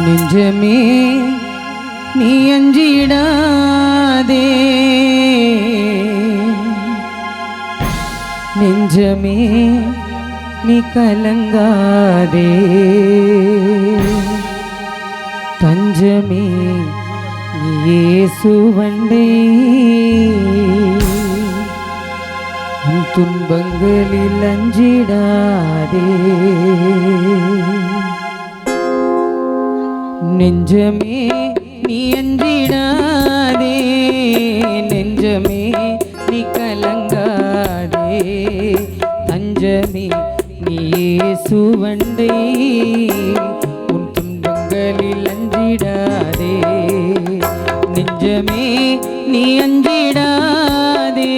நெஞ்சமே நீ அஞ்சிடாதே, நெஞ்சமே நீ கலங்காதே, தஞ்சமே நீ இயேசுவண்டை, உன் துன்பங்களில் அஞ்சிடாதே. நெஞ்சமே நீ அஞ்சிடாதே, நெஞ்சமே நீ கலங்காதே, தஞ்சமே நீ இயேசுவண்டை, உன் துன்பங்களில் அஞ்சிடாதே. நெஞ்சமே நீ அஞ்சிடாதே.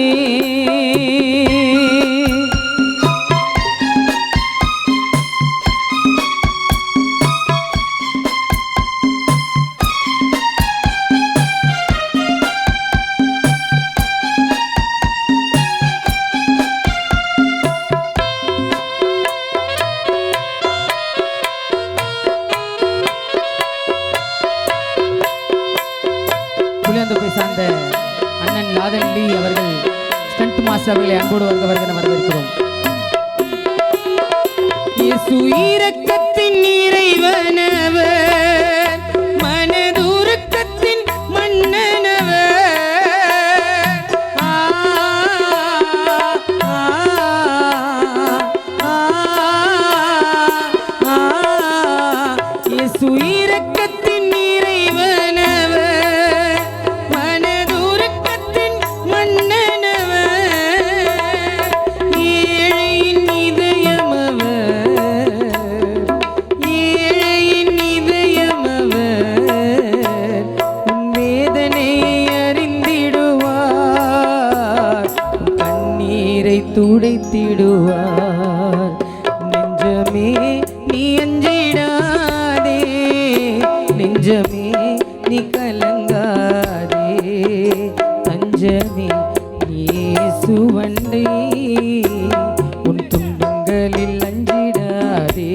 சார்ந்த அண்ணன் லாதன் லீ அவர்கள் ஸ்டண்ட் மாஸ்டர் அவர்களை அன்போடு வரவேற்கிறோம். இயேசு இரக்கத்தின் இறைவனவர், மனதுருக்கத்தின் மன்னனவர், இயேசு இரக்கத்தின் இறைவனவர், துடைத்திடுவார். நெஞ்சமே நீ அஞ்சிடாதே, நெஞ்சமே நீ கலங்காதே, தஞ்சமே நீ இயேசுவண்டை, உன் துன்பங்களில் அஞ்சிடாதே.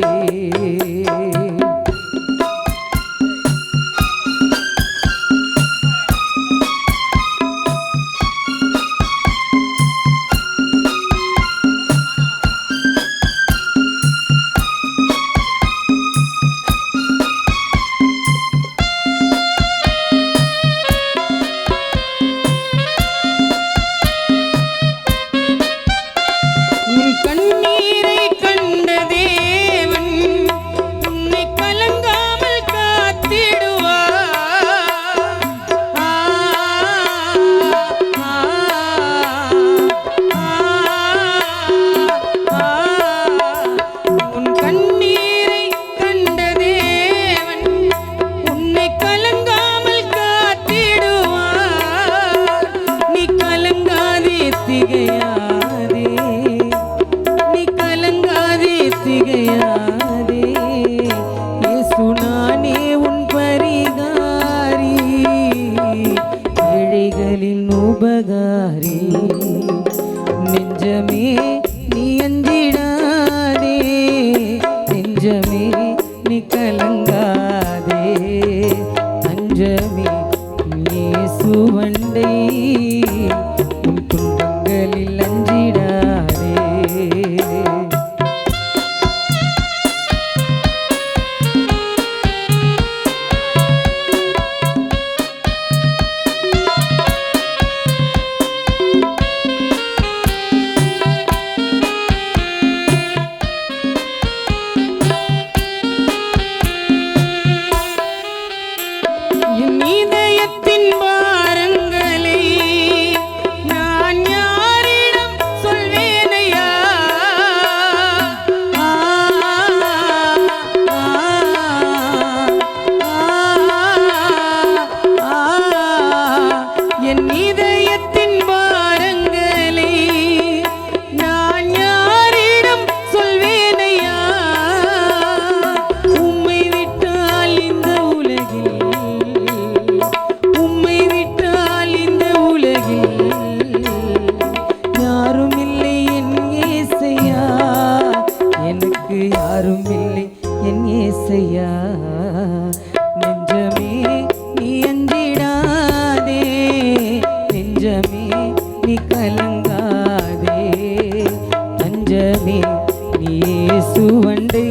நீ கலங்காதே திகையாதே, இயேசு நானே உன் பரிகாரி, ஏழைகளின் உபகாரி. நெஞ்சமே நீ அஞ்சிடாதே, நெஞ்சமே நீ கலங்காதே, தஞ்சமே இயேசுவண்டை, உன் துன்பங்களில் அஞ்சிடாதே. என் இதயத்தின் பாரங்களை நான் யாரிடம் சொல்வேனையா, என் இதயத்தின் பாரங்களை நான் யாரிடம் சொல்வேனையா, உம்மை விட்டால் இந்த உலகில், உம்மை விட்டால் இந்த உலகில் யாரும் இல்லை என் இயேசையா, எனக்கு யாரும் இல்லை என் இயேசையா. கலங்காதே தஞ்சமே நீ சுவண்டை